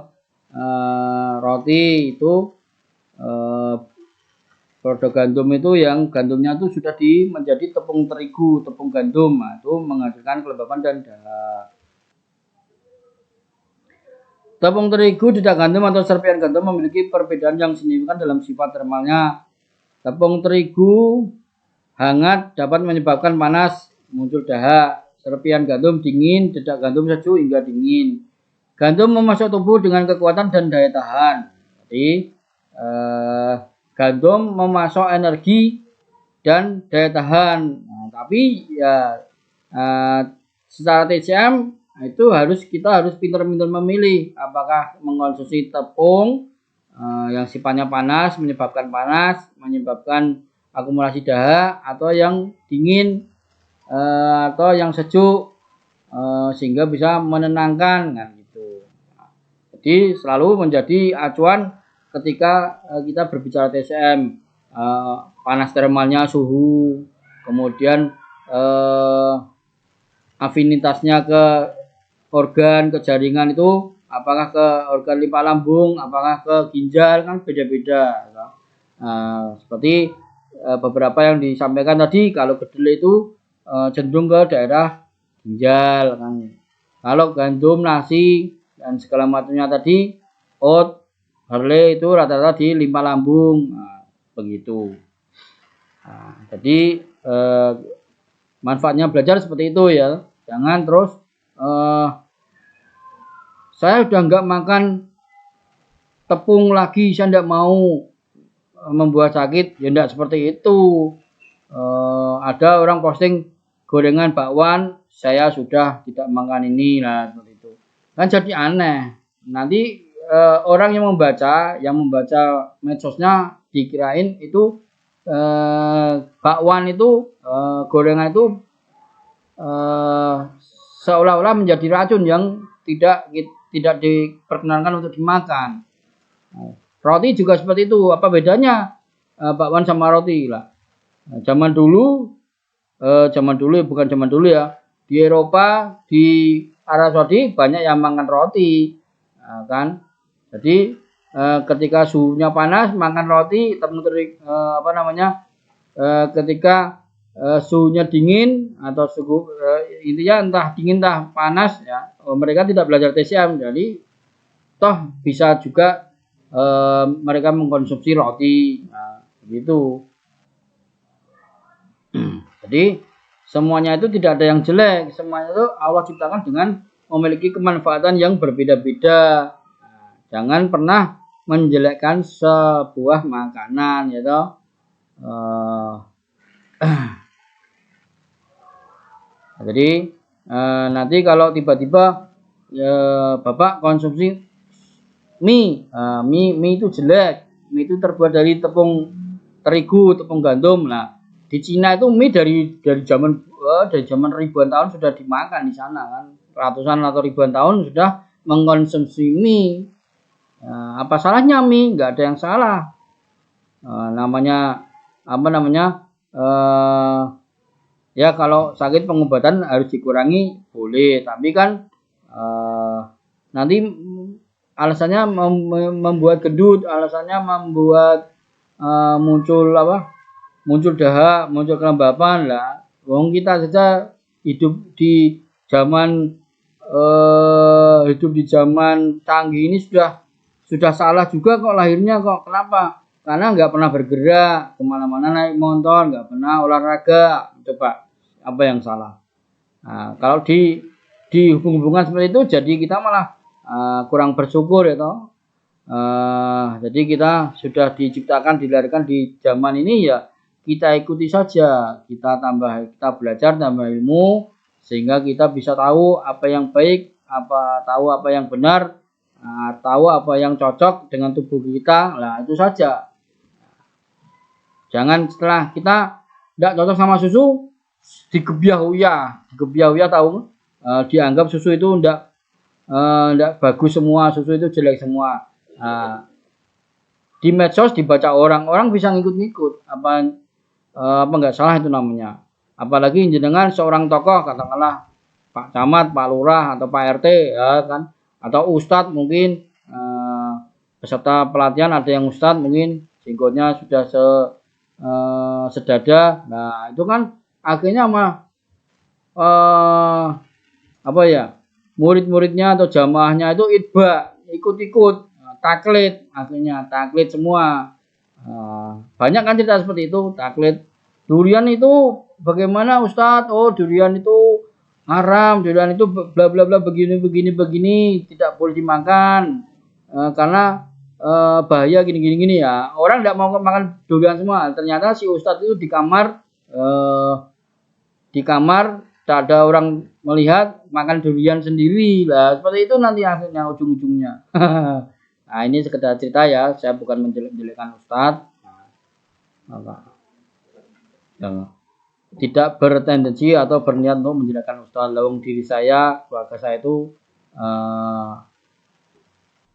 A: roti itu produk gandum itu yang gandumnya itu sudah menjadi tepung terigu, tepung gandum. Nah, itu menghasilkan kelembapan dan dahak. Tepung terigu, dedak gandum atau serpihan gandum memiliki perbedaan yang signifikan dalam sifat termalnya. Tepung terigu hangat dapat menyebabkan panas, muncul dahak. Serpihan gandum dingin, dedak gandum sejuk hingga dingin. Gandum memasuk tubuh dengan kekuatan dan daya tahan. Jadi gandum memasuk energi dan daya tahan. Nah, tapi ya secara TCM itu kita harus pintar-pintar memilih apakah mengkonsumsi tepung yang sifatnya panas, menyebabkan akumulasi dahak, atau yang dingin atau yang sejuk sehingga bisa menenangkan kan gitu. Jadi selalu menjadi acuan ketika kita berbicara TCM, panas termalnya, suhu, kemudian afinitasnya ke organ, ke jaringan itu apakah ke organ limpa lambung, apakah ke ginjal, kan beda-beda. Seperti beberapa yang disampaikan tadi, kalau kedelai itu cenderung ke daerah ginjal kan. Kalau gandum, nasi dan segala macamnya tadi, oat, barley itu rata-rata di limpa lambung. Nah, begitu. Nah, jadi manfaatnya belajar seperti itu ya. Jangan terus saya udah nggak makan tepung lagi, saya nggak mau, membuat sakit. Ya enggak seperti itu. Ada orang posting gorengan bakwan, saya sudah tidak makan ini lah, seperti itu. Kan jadi aneh. Nanti orang yang membaca medsosnya dikirain itu bakwan itu gorengan itu seolah-olah menjadi racun yang tidak diperkenankan untuk dimakan. Roti juga seperti itu. Apa bedanya bakwan sama roti lah? Zaman dulu bukan zaman dulu ya. Di Eropa, di Arab Saudi banyak yang makan roti, kan? Jadi ketika suhunya panas makan roti, ketika suhunya dingin atau suhu intinya entah dingin entah panas ya, mereka tidak belajar TCM, jadi toh bisa juga mereka mengkonsumsi roti. Nah, begitu. Jadi semuanya itu tidak ada yang jelek, semuanya itu Allah ciptakan dengan memiliki kemanfaatan yang berbeda-beda. Nah, jangan pernah menjelekkan sebuah makanan, ya toh. Jadi nanti kalau tiba-tiba Bapak konsumsi mie, mie itu jelek, mie itu terbuat dari tepung terigu, tepung gandum. Nah, di Cina itu mie dari zaman ribuan tahun sudah dimakan di sana kan, ratusan atau ribuan tahun sudah mengkonsumsi mie. Apa salahnya mie? Nggak ada yang salah. Namanya apa namanya? Ya kalau sakit pengobatan harus dikurangi boleh, tapi kan nanti alasannya membuat gendut, alasannya membuat muncul dahak, muncul kelembapan lah. Wong kita saja hidup di zaman canggih ini sudah salah juga kok lahirnya kok. Kenapa? Karena nggak pernah bergerak kemana-mana, naik motor, nggak pernah olahraga. Coba apa yang salah? Nah, kalau di hubungan seperti itu, jadi kita malah kurang bersyukur ya toh. Jadi kita sudah diciptakan, dilahirkan di zaman ini ya kita ikuti saja, kita belajar, tambah ilmu sehingga kita bisa tahu apa yang baik, tahu apa yang benar, tahu apa yang cocok dengan tubuh kita. Lah itu saja. Jangan setelah kita tidak cocok sama susu digebyah-uyah tahu, dianggap susu itu tidak bagus semua, susu itu jelek semua. Di medsos dibaca orang bisa ngikut-ngikut, apa nggak salah itu namanya. Apalagi jenengan seorang tokoh, katakanlah Pak Camat, Pak Lurah atau Pak RT ya kan, atau Ustadz mungkin, peserta pelatihan ada yang Ustadz mungkin jenggotnya sudah sedada. Nah itu kan akhirnya murid-muridnya atau jamaahnya itu ikut-ikut taklid, akhirnya taklid semua. Banyak kan cerita seperti itu, taklid. Durian itu bagaimana Ustadz? Oh durian itu haram, durian itu bla bla bla begini, tidak boleh dimakan karena bahaya gini ya. Orang tidak mau makan durian semua. Ternyata si Ustadz itu di kamar tak ada orang melihat, makan durian sendiri lah. Seperti itu nanti akhirnya ujung-ujungnya. Nah ini sekedar cerita ya, saya bukan menjelek-jelekan Ustadz. Tidak bertendensi atau berniat untuk menjelekkan Ustadz. Lawang diri saya, keluarga saya itu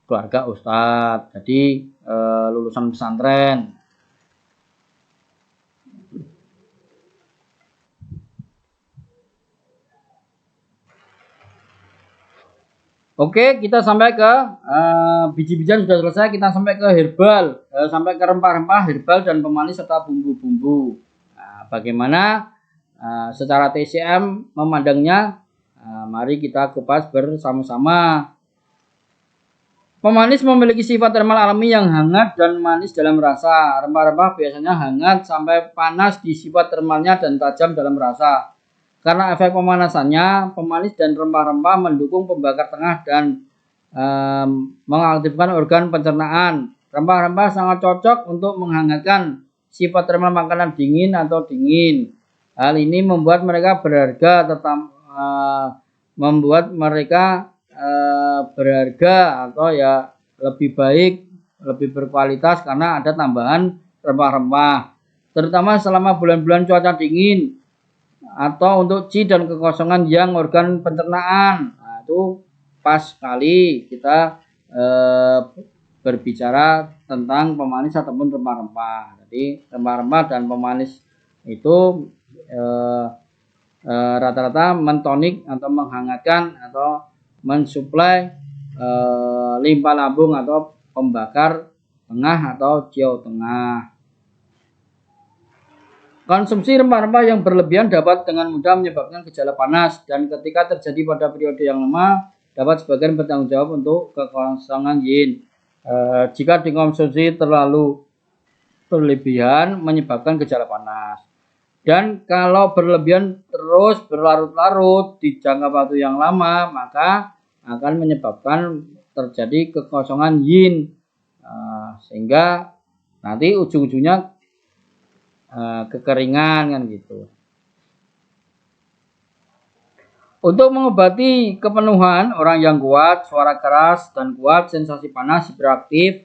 A: keluarga Ustadz, jadi lulusan pesantren. Oke, kita sampai ke biji-bijian sudah selesai, kita sampai ke herbal, sampai ke rempah-rempah, herbal dan pemanis serta bumbu-bumbu. Nah, bagaimana secara TCM memandangnya? Mari kita kupas bersama-sama. Pemanis memiliki sifat termal alami yang hangat dan manis dalam rasa. Rempah-rempah biasanya hangat sampai panas di sifat termalnya dan tajam dalam rasa. Karena efek pemanasannya, pemanis dan rempah-rempah mendukung pembakar tengah dan mengaktifkan organ pencernaan. Rempah-rempah sangat cocok untuk menghangatkan sifat termal makanan dingin atau dingin. Hal ini membuat mereka berharga, berharga atau ya lebih baik, lebih berkualitas karena ada tambahan rempah-rempah. Terutama selama bulan-bulan cuaca dingin atau untuk ci dan kekosongan yang organ pencernaan. Nah, itu pas sekali kita berbicara tentang pemanis ataupun rempah-rempah. Jadi rempah-rempah dan pemanis itu rata-rata mentonik atau menghangatkan atau mensuplai limpa lambung atau pembakar tengah atau jiau tengah. Konsumsi rempah-rempah yang berlebihan dapat dengan mudah menyebabkan gejala panas dan ketika terjadi pada periode yang lama dapat sebagian bertanggung jawab untuk kekosongan yin. Jika dikonsumsi terlalu berlebihan menyebabkan gejala panas. Dan kalau berlebihan terus berlarut-larut di jangka waktu yang lama, maka akan menyebabkan terjadi kekosongan yin, sehingga nanti ujung-ujungnya kekeringan kan gitu. Untuk mengobati kepenuhan, orang yang kuat, suara keras dan kuat, sensasi panas, hiperaktif,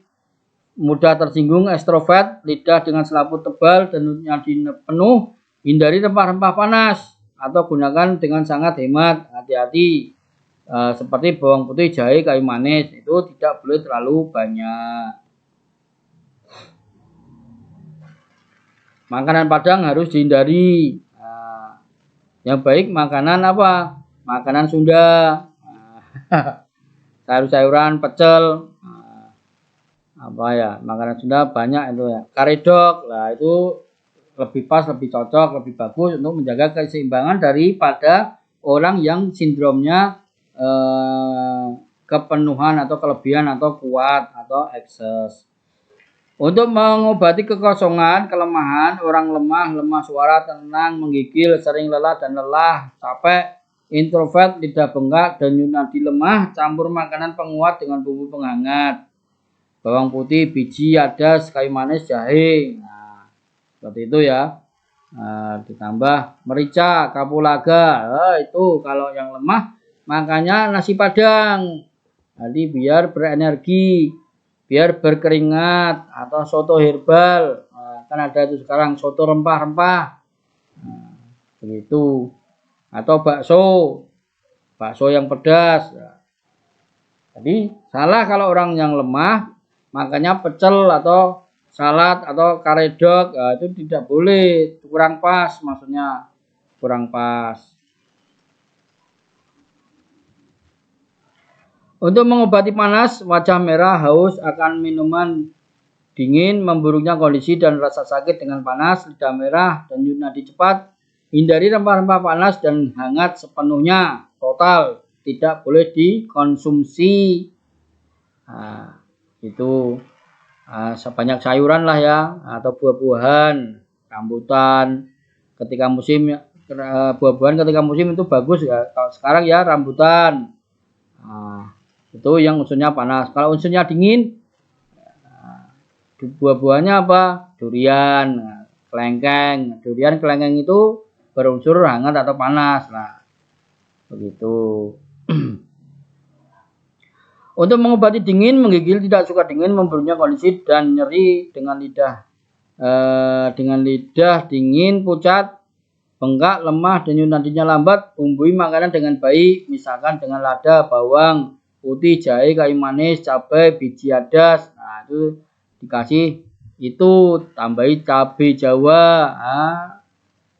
A: mudah tersinggung, ekstrovert, lidah dengan selaput tebal dan nadi penuh, hindari rempah-rempah panas atau gunakan dengan sangat hemat, hati-hati. Seperti bawang putih, jahe, kayu manis itu tidak boleh terlalu banyak. Makanan padang harus dihindari. Yang baik makanan apa? Makanan Sunda, sayur-sayuran, pecel, apa ya, makanan Sunda banyak itu ya. Karedok, lah itu lebih pas, lebih cocok, lebih bagus untuk menjaga keseimbangan daripada orang yang sindromnya kepenuhan atau kelebihan atau kuat atau ekses. Untuk mengobati kekosongan, kelemahan, orang lemah suara, tenang, menggigil, sering lelah dan lelah, capek, introvert, lidah bengkak, denyut nadi lemah, campur makanan penguat dengan bumbu penghangat, bawang putih, biji, adas, kayu manis, jahe. Nah, seperti itu ya. Ditambah merica, kapulaga. Itu kalau yang lemah, makanya nasi padang. Jadi biar berenergi, biar berkeringat, atau soto herbal. Kan ada itu sekarang soto rempah-rempah. Begitu. Atau bakso yang pedas. Jadi salah kalau orang yang lemah, makanya pecel atau salad atau karedok itu tidak boleh, kurang pas, maksudnya kurang pas. Untuk mengobati panas, wajah merah, haus akan minuman dingin, memburuknya kondisi dan rasa sakit dengan panas, lidah merah, dan denyut nadi cepat. Hindari rempah-rempah panas dan hangat sepenuhnya, total, tidak boleh dikonsumsi. Nah, itu sebanyak sayuran lah ya, atau buah-buahan, rambutan. Ketika musim buah-buahan ketika musim itu bagus ya. Kalau sekarang ya rambutan. Nah, itu yang unsurnya panas. Kalau unsurnya dingin, buah-buahnya apa? Durian, kelengkeng. Durian, kelengkeng itu berunsur hangat atau panas. Nah, begitu. Untuk mengobati dingin, menggigil, tidak suka dingin, memburuknya kondisi dan nyeri dengan lidah dingin, pucat, bengkak, lemah, denyut nadinya lambat, bumbui makanan dengan baik, misalkan dengan lada, bawang putih, jahe, kayu manis, cabai, biji adas. Nah, itu dikasih itu, tambahi cabai Jawa. Nah,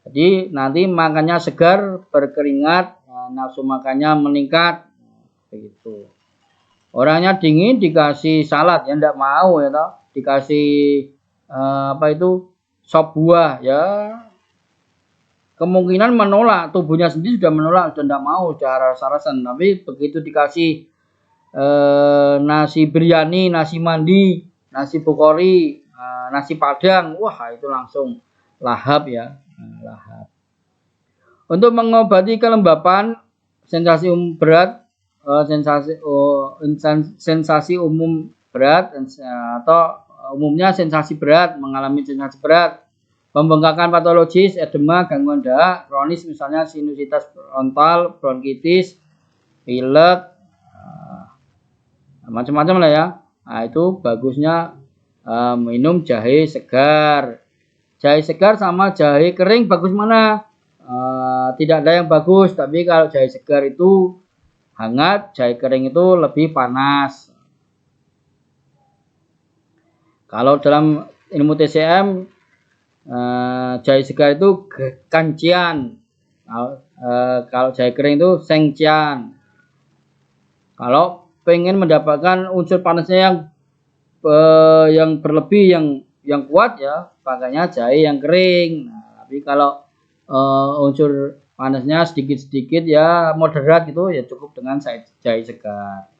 A: jadi nanti makannya segar, berkeringat, nafsu makannya meningkat, begitu. Orangnya dingin dikasih salad ya enggak mau ya toh, dikasih apa itu sop buah ya kemungkinan menolak, tubuhnya sendiri sudah menolak, sudah enggak mau, sudah rasa-rasan. Tapi begitu dikasih nasi biryani, nasi mandi, nasi bukori, nasi padang, wah itu langsung lahap ya, lahap. Untuk mengobati kelembapan, sensasi berat, sensasi umum berat atau umumnya sensasi berat, mengalami sensasi berat, pembengkakan patologis, edema, gangguan dahak, kronis misalnya sinusitis frontal, bronkitis, pilek, macam-macam lah ya. Nah, itu bagusnya minum jahe segar. Jahe segar sama jahe kering bagus mana? Tidak ada yang bagus, tapi kalau jahe segar itu hangat, jahe kering itu lebih panas. Kalau dalam ilmu TCM, jahe segar itu kancian. Kalau jahe kering itu sengcian. Kalau pengen mendapatkan unsur panasnya yang berlebih, yang kuat ya, pakainya jahe yang kering. Nah, tapi kalau unsur panasnya sedikit-sedikit ya moderat gitu ya cukup dengan jahe segar.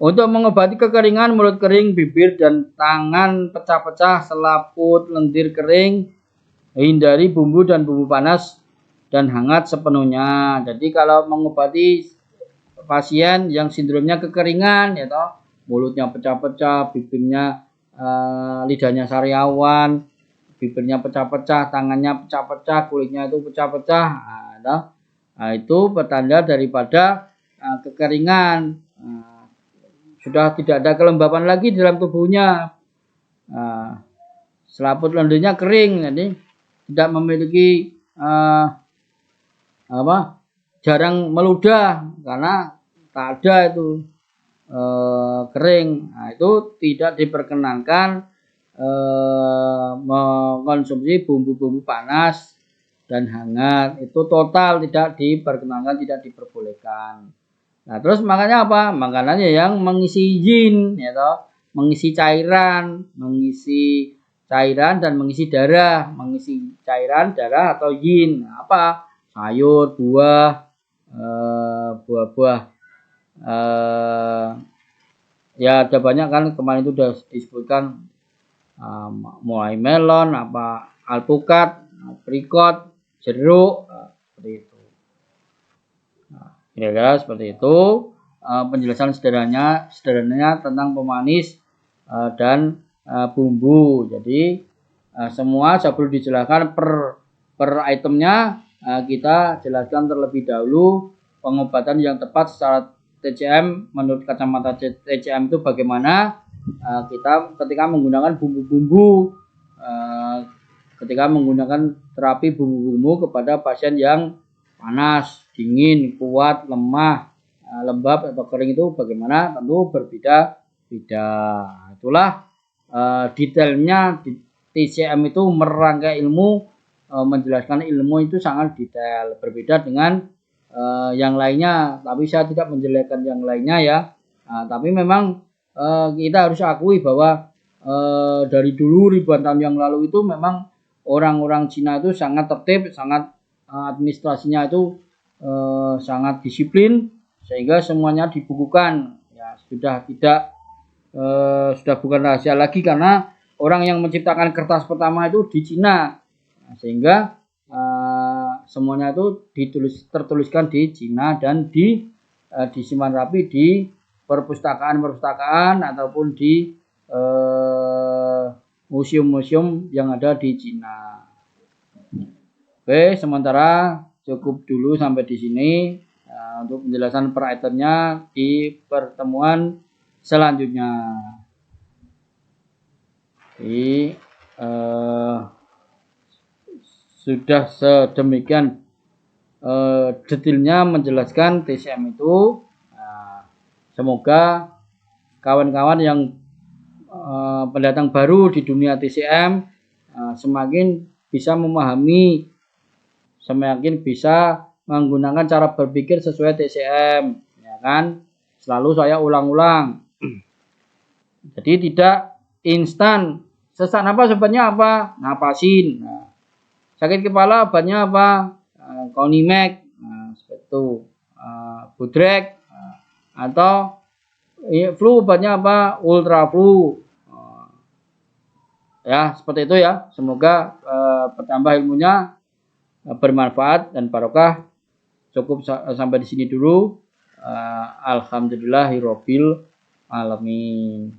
A: Untuk mengobati kekeringan mulut kering, bibir dan tangan pecah-pecah, selaput, lendir kering, hindari bumbu dan bumbu panas dan hangat sepenuhnya. Jadi kalau mengobati pasien yang sindromnya kekeringan, ya toh, mulutnya pecah-pecah, bibirnya lidahnya sariawan, bibirnya pecah-pecah, tangannya pecah-pecah, kulitnya itu pecah-pecah, nah, itu pertanda daripada kekeringan. Sudah tidak ada kelembapan lagi dalam tubuhnya. Selaput lendirnya kering, jadi tidak memiliki jarang meludah karena tak ada itu kering. Nah, itu tidak diperkenankan mengkonsumsi bumbu-bumbu panas dan hangat. Itu total tidak diperkenankan, tidak diperbolehkan. Nah, terus makanya apa? Makanannya yang mengisi yin, ya toh, mengisi cairan dan mengisi darah, mengisi cairan, darah atau yin. Apa? Sayur, buah, buah-buah. Ya ada banyak kan, kemarin itu sudah disebutkan, mulai melon, alpukat, aprikot, jeruk, seperti itu. Kira-kira seperti itu penjelasan sederhananya tentang pemanis dan bumbu. Jadi semua sebelum dijelaskan per itemnya, kita jelaskan terlebih dahulu pengobatan yang tepat secara TCM. Menurut kacamata TCM itu bagaimana kita ketika menggunakan bumbu-bumbu, ketika menggunakan terapi bumbu-bumbu kepada pasien yang panas, dingin, kuat, lemah, lembab atau kering, itu bagaimana? Tentu berbeda-beda. Itulah detailnya. TCM itu merangkai ilmu, menjelaskan ilmu itu sangat detail, berbeda dengan yang lainnya. Tapi saya tidak menjelekkan yang lainnya ya. Tapi memang kita harus akui bahwa dari dulu ribuan tahun yang lalu itu memang orang-orang Cina itu sangat tertib, sangat administrasinya itu sangat disiplin, sehingga semuanya dibukukan. Ya, sudah bukan rahasia lagi karena orang yang menciptakan kertas pertama itu di Cina. Nah, sehingga semuanya itu tertuliskan di Cina dan disimpan rapi di perpustakaan ataupun di museum-museum yang ada di Cina. Oke, sementara cukup dulu sampai di sini. Untuk penjelasan per itemnya di pertemuan selanjutnya. Jadi sudah sedemikian detailnya menjelaskan TCM itu. Semoga kawan-kawan yang pendatang baru di dunia TCM semakin bisa memahami, semakin bisa menggunakan cara berpikir sesuai TCM, ya kan? Selalu saya ulang-ulang. Jadi tidak instan. Sesak napas obatnya apa? Napasin. Sakit kepala obatnya apa? Konimek, seperti itu. Budrek, atau flu obatnya apa? Ultra flu. Ya, seperti itu ya. Semoga bertambah ilmunya, bermanfaat dan barokah. Cukup sampai di sini dulu. Alhamdulillahirabbil alamin.